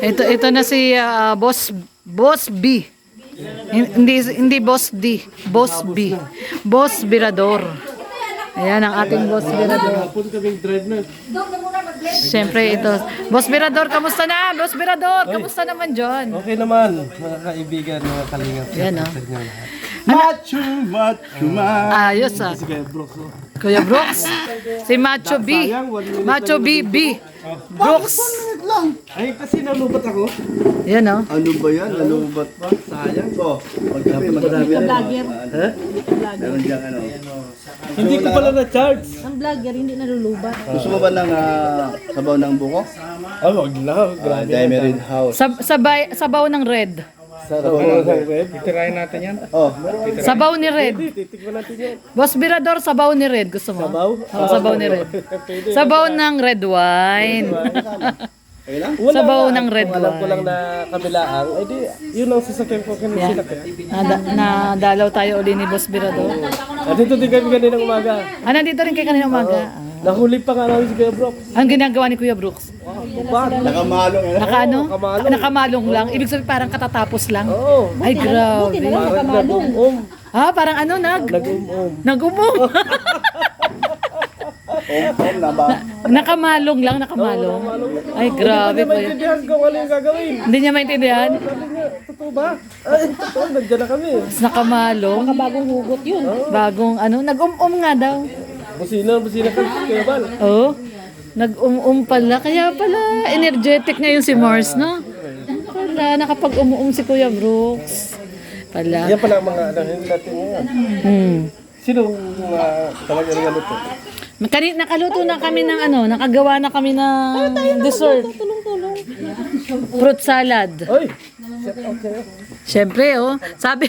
Ito na si Boss B. Hindi Boss D, Boss B. Boss Birador. Ayan ang ating Boss Birador. Hapon kaming drive na. Siyempre ito. Boss Birador, kamusta na? Boss Birador, kamusta naman dyan? Okay naman, mga kaibigan, mga kalingap. Yan o. Macho, macho man. Ayos ah. Sige, Brooks. Oh. Kuya Brooks. Si Macho B. Macho B. Brooks. Ay, kasi nalubat ako. Yan o. Ano ba yan? Nalubat pa? Sayang ko. Magkape, Vlogger. Ha? meron diyang ano. Hindi ko pala na-charge. Ang vlogger, hindi nalulubat. Gusto mo ba ng sabaw ng buko? Ah, wag lang. Grabe. Diamond House. Sabaw ng red. Sarap ng red. Itirahin natin yan. Oh, Sabaw ni red. Titikman natin yan. Boss Birador, sabaw ni red. Gusto mo? Sabaw? Oo, sabaw ni red. Sabaw ng red wine. okay lang? Wala Sabaw nga. ng red Kung alam ko wine. lang na kabilaang, ay di, yun ang sasakyan ko sinakyan. Nadalaw tayo uli ni Boss Birador. At dito din kami kaninang umaga. Nandito rin kay kanina umaga. Nahuli pa nga namin si Kuya Brooks. Ang ginagawa ni Kuya Brooks. Nakamalong eh. Nakaano? Nakamalong lang. Ibig sabihin parang katatapos lang. Oo. Ay, grabe. Parang nag-um-um. Parang ano, Nag-um-um. nag-umong. Na ba? Nakamalong lang, nakamalong. Ay, grabe Hindi po ko yun. maintindihan kung ano yung gagawin. Hindi niya maintindihan. Sabi niya, totoo ba? Ay, totoo, nandiyan na kami. Tapos nakamalong. Bagong hugot yun. Bagong ano, nag-um-um nga daw. Busina ka Kuya Bal. Oo. Nag-um-um pala. Kaya pala, energetic ngayon si Mars, no? Pala, nakapag-um-um si Kuya Brooks. Pala. Yan pala ang mga ano, hindi natin ngayon. Sino talaga rin ano to? Nakaluto na kami ng ano, nakagawa na kami ng dessert. Tulong-tulong. Fruit salad. Oy! Okay. Siyempre, oh. Sabi,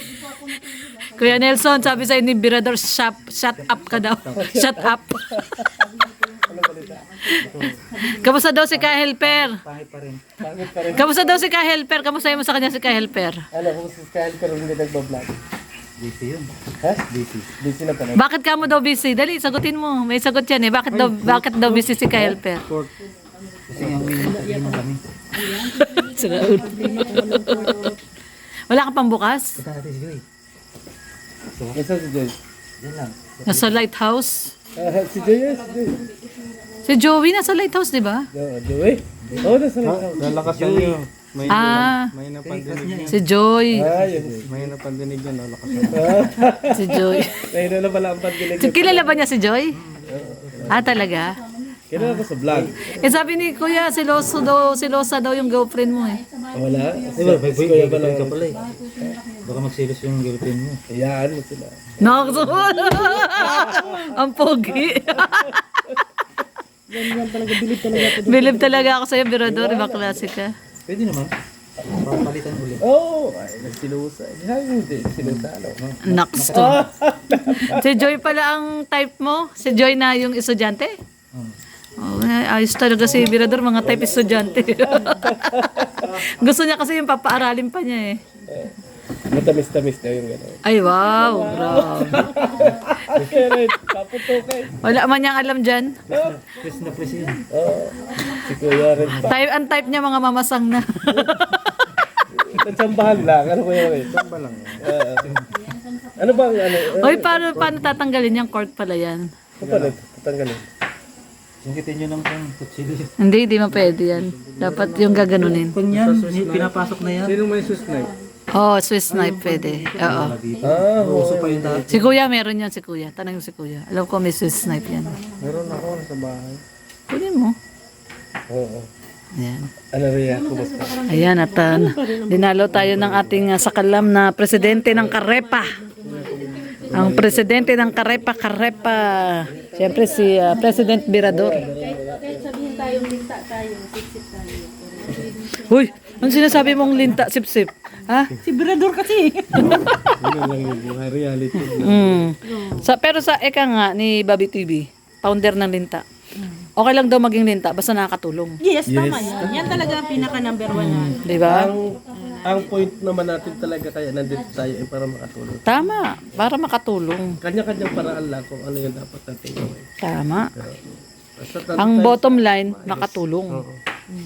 Kuya Nelson, sabi sa ni Birador, shut up ka daw. Shut up. Kamusta daw si Ka Helper? Kamusta daw si Ka Helper? Kamusta mo sa kanya si Ka Helper? Ano, kung si Kyle pero hindi nagbablog. Busy yun. Ha? Busy. Busy na pala. Bakit ka mo daw busy? Dali, sagutin mo. May sagot yan eh. Bakit daw busy si Ka Helper? Kasi nga may nakaginom kami. Sira ulo. Wala ka pang bukas? Punta natin si Joy. Nasaan si Joy? Yan lang. Nasa lighthouse? Si Joy yes, si Joy. Si Joey nasa lighthouse, di ba? Joy? Oo, nasa lakasan niyo. May Napandinig. Si Joy. May napandinig yan, lakasan. Si Joy. Ngayon na pala ang pandinig. Kilala ba niya si Joy? Talaga? Kailan ako sa vlog? Sabi ni Kuya, si Losa daw yung girlfriend mo eh. Wala. Diba, may boyfriend ka pala eh. Baka magsilos yung girlfriend mo. Ayan mo sila. Nakakasuot. Ang pogi. Bilib talaga ako sa'yo, Birador. Ibang klase ka. Pwede naman. Papalitan ulit. Oo! Ay, nagsilusa. Hindi, silusa. Naks to. Si Joy pala ang type mo? Si Joy na yung estudyante? Oh, ayos talaga si Birador, mga type estudyante. Gusto niya kasi yung papaaralin pa niya eh. Matamis-tamis na yung gano'n. Ay, wow. Grabe. Pero, paputukay. Wala man niyang alam dyan. Press na press yun. Oo. Si Kuya rin pa. Ang type niya mga mamasang na. Nagsambahan lang. Ano Kuya rin? Samba lang. Ano ba ang ano? Hoy, paano tatanggalin yung cord pala yan? Ano pa tatanggalin? Sungkitin nyo ng kutsilyo. Hindi mo pwede yan. Dapat yung gaganunin. Kung yan, pinapasok na yan. Sino may susnay? Oh, Swiss knife pwede. Oo. Uso pa yung dati. Si Kuya, meron yan si Kuya. Tanong si Kuya. Alam ko may Swiss knife yan. Meron ako sa bahay. Kunin mo. Oo. Ayan. Ano rin ako basta? Ayan, at dinalo tayo ng ating sakalam na presidente ng Karepa. Ang presidente ng Karepa. Siyempre si President Birador. Kahit sabihin tayong linta tayo, sipsip tayo. Huy, ano sinasabi mong linta, sip-sip? Ha? Si Birador kasi. Ano lang yung buhay reality. Pero sa eka nga ni Bobby TV, founder ng linta. Okay lang daw maging linta basta nakakatulong. Yes, tama yan. Yan talaga ang pinaka number 1 na. Di ba? Ang point naman natin talaga kaya nandito tayo ay para makatulong. Tama, para makatulong. Kanya-kanyang paraan lang kung ano yung dapat natin gawin. Tama. Basta Ang bottom line, makatulong. Oo.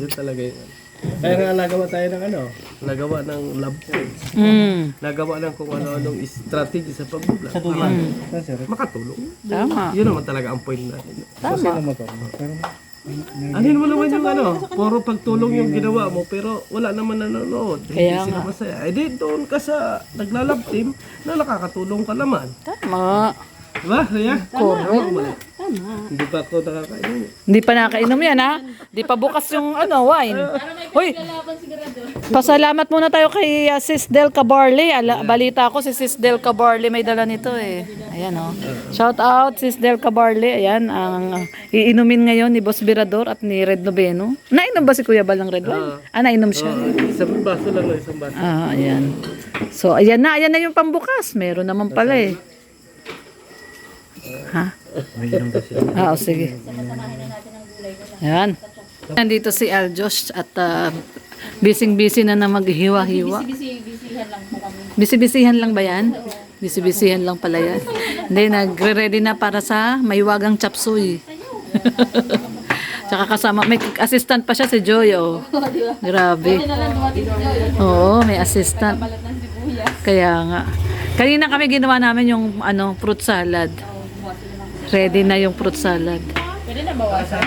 Yun talaga yun. Kaya nga nagawa tayo ng ano, nagawa ng lab codes. Nagawa ng kung ano-anong strategy sa pag-vlog. Sa duyan. Makatulong. Tama. Yun naman talaga ang point natin. Tama. Anin mo naman yung ano, puro pagtulong yung ginawa mo, pero wala naman nanonood. Kaya Hindi sila nga. masaya. Eh di, doon ka sa naglalab team na nakakatulong ka naman. Tama. Diba, Rhea? Correct. Hindi pa ako nakakainom. Hindi pa nakainom yan ha. Hindi pa bukas yung ano, wine. Hoy, pasalamat muna tayo kay Sis Del Cabarle. Balita ko si Sis Del Cabarle may dala nito eh. Ayan oh. Shout out Sis Del Cabarle. Ayan, ang iinumin ngayon ni Boss Birador at ni Red Noveno. Nainom ba si Kuya Bal ng red wine? Nainom siya. Isang baso lang, isang baso. Ayan. So, ayan na yung pambukas. Meron naman pala eh. Ha? Sige. Ayan. Nandito si Aljos at busy-busy na maghiwa-hiwa. Bisi-bisihan lang po kami. Bisi-bisihan lang ba yan? Bisi-bisihan lang pala yan. Hindi, nagre-ready na para sa maywagang chapsuy. Tsaka kasama, may assistant pa siya si Joy, oh. Grabe. Oo, may assistant. Balat ng sibuyas. Kaya nga. Kanina kami ginawa namin yung fruit salad. Ready na yung fruit salad. Pwede na bawasan.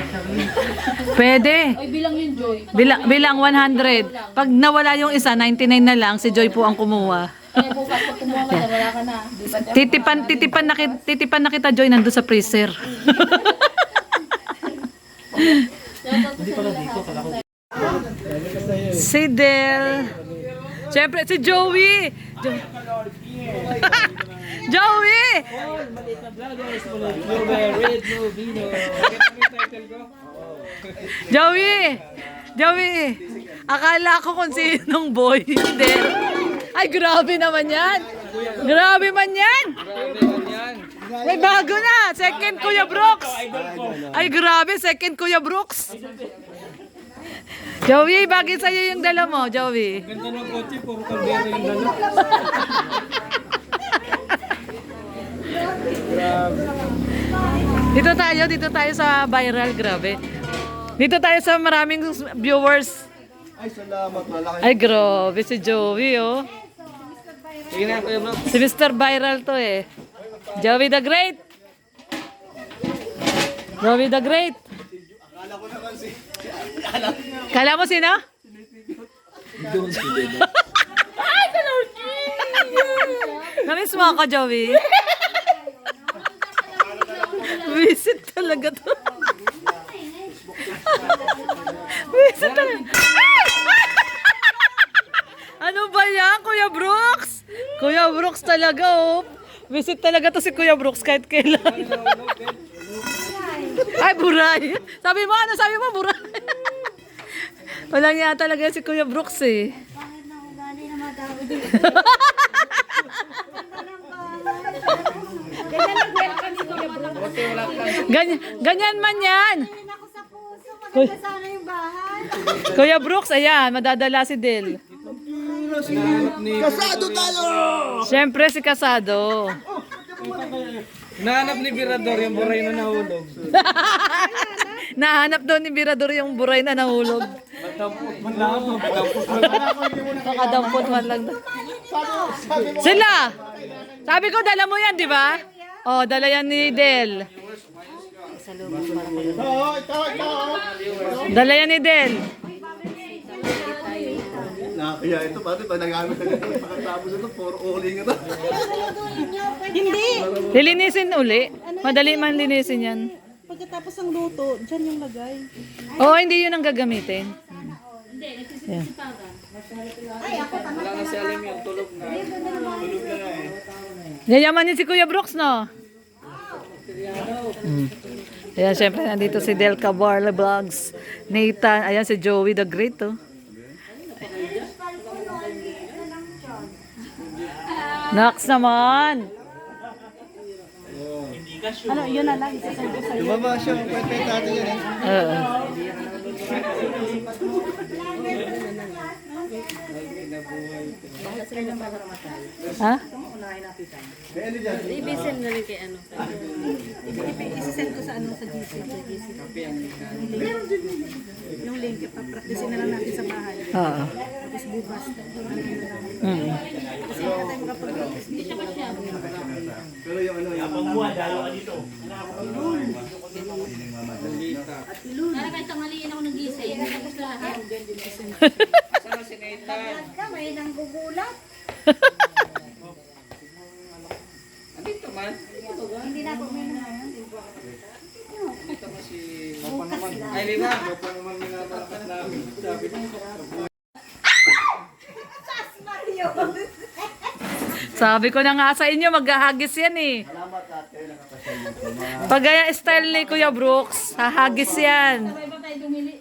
Pwede. Oy, bilang yung Joy. Bilang 100. Pag nawala yung isa, 99 na lang, si Joy po ang kumuha. Kaya bukas pag kumuha ka na, wala ka na. Di ba? Titipan na kita Joy nando sa freezer. Si Del. Siyempre si Joey. Joey! Joey! Akala ko kung sinong boy. Hindi. Ay, grabe naman yan. Grabe man yan. May bago na. Second Kuya Brooks. Ay, grabe. Second Kuya Brooks. Joey, bakit sa'yo yung dala mo, Joey? Ganda ng kotse, puro kaldero yung dala. Dito tayo sa viral, grabe. Dito tayo sa maraming viewers. Ay, salamat. Malaki. Ay, grabe si Joey, oh. Sige na, Kuya Bro. Si Mr. Viral to eh. Joey the Great. Joey the Great. Kala mo sino? Ay, Kalorki! Namiss mo ako, Joey. Visit talaga to. Visit talaga. Ano ba yan, Kuya Brooks? Kuya Brooks talaga, oh. Visit talaga to si Kuya Brooks kahit kailan. Ay, buray. Sabi mo, ano sabi mo, buray? Walang nga talaga si Kuya Brooks eh. Bakit na ugali na matawag din? Ganyan man yan. Ayun ako sa puso. Maganda sana yung bahay. Kuya Brooks, ayan, madadala si Del. Kasado tayo! Siyempre si Kasado. Nahanap ni Birador yung buray na nahulog. Nahanap daw ni Birador yung buray na nahulog. Makadampot man lang. Sila! Sabi ko, dala mo yan, di ba? Oh, dala yan ni Del. Dala yan ni Del. Kaya ito, pati pag nagamit na ito, pagkatapos ito, puro uling ito. Hindi. Lilinisin uli. Madali man linisin yan. Pagkatapos ng luto, dyan yung lagay. Oo, hindi yun ang gagamitin. Yan. Yayamanin si Kuya Brooks, no? Ayan, syempre, nandito si Del Cabarle Vlogs. Nathan, ayan si Joey the Great, oh. Next naman. Ano, yun na lang. Isasabi ko sa'yo. Lumaba siya, pwede natin yan eh. Oo. Ha? Ibisen na rin kay ano. Isisend ko sa ano sa GC. Yung link, papracticein na lang natin sa bahay. Oo. Tapos bukas. Kasi hindi tayo makapag-practice. Para kahit tanghaliin ako nagising, tapos lahat. Ka, may nang gugulat. Hindi na ako may ngayon. Sabi ko na nga sa inyo, maghahagis yan eh. Pag gaya style ni Kuya Brooks, hahagis yan. Sabay ba tayo dumili?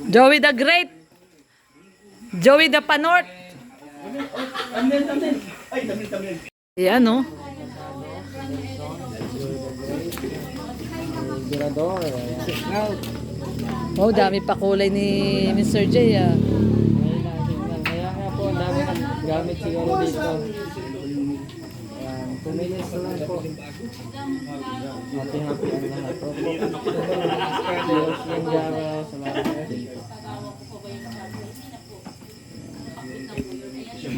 Joey the Great. Joey the Panort. Yan no. Oh, dami pa kulay ni Mr. J ah. Kaya nga po, ang dami ng gamit siguro dito. Yan, kumilis na lang po. Happy ang lahat. Diyos yung jara, salamat dito.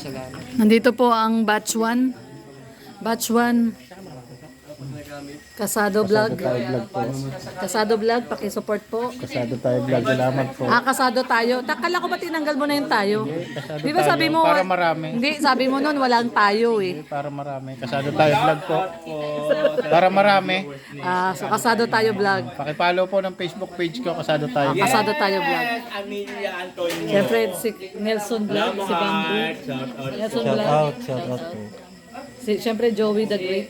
Salamat. Nandito po ang batch 1. Batch 1. Kasado Vlog. Kasado Vlog, paki-support po. Kasado tayo vlog. Salamat po. Kasado tayo. Takala ko ba tinanggal mo na yung tayo? Di ba sabi mo? Para marami. Hindi, sabi mo noon walang tayo eh. Para marami. Kasado tayo vlog po. Para marami. So kasado tayo vlog. Pakipollow po ng Facebook page ko. Kasado tayo. Kasado tayo vlog. Amelia Antonio. Siyempre si Nelson Vlog, si Bamboo. Nelson Vlog. Shout out po. Siyempre Joey the Great.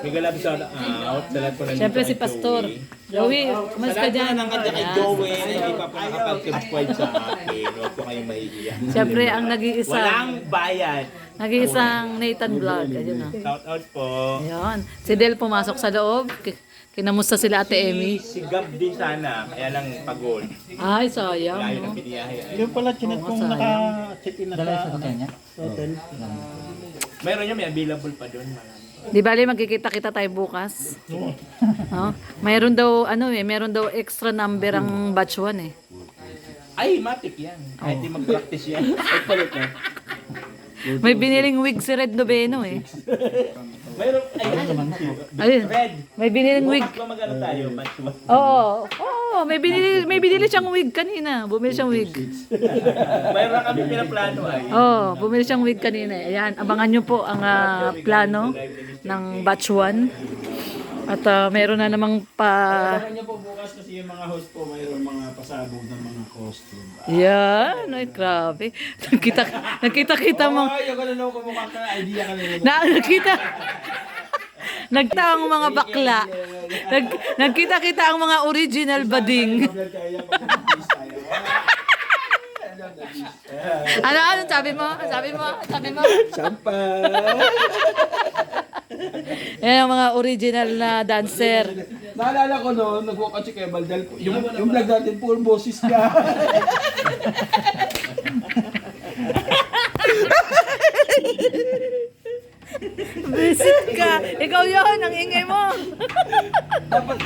Bigla shout out sa lahat po ng Siyempre si Pastor. Joey, umalis ka dyan. ng kanya kay Joey na hindi pa po nakapag-subscribe sa akin. Huwag po kayong mahihiya. Siyempre ang nag-iisa. Walang bayad. Nag-iisang Nathan Vlog. Ayun na. Shout out po. Ayun. Si Del pumasok sa loob. Kinamusta sila Ate Emmy. Si Gab din sana, kaya lang pagod. Ay, sayang. Kaya No? ng biniyahe. Yung pala chinat kong sayang. naka-check-in na sa hotel. Meron yun, may available pa doon. Marami. Di bali magkikita-kita tayo bukas. Mayroon daw meron daw extra number ang batch 1 eh. Ay, matik yan. Kahit di mag-practice yan. Ay, palit na. May biniling wig si Red Noveno eh. Mayroon, ay, Ayun. Red. May biniling wig. Bukas ba mag-ano tayo? Batch one. Oo, may binili siyang wig kanina. Bumili siyang wig. Mayroon kami pinaplano ay. Bumili siyang wig kanina. Ayan, abangan nyo po ang plano ng batch 1. At meron na namang Abangan niyo po bukas kasi yung mga host po mayroon mga pasabog ng mga costume. Yan, ay grabe. Nakita mo. Ay, yung ganun ako kumukha ka, idea ka nila. Nagta ang mga bakla. Nagkita-kita ang mga original bading. Ano sabi mo? Champa! Yan ang mga original na dancer. Naalala ko no, nag-walk out si Kebal dahil yung vlog natin, puro boses ka. Visit ka. Ikaw yon ang ingay mo. Dapat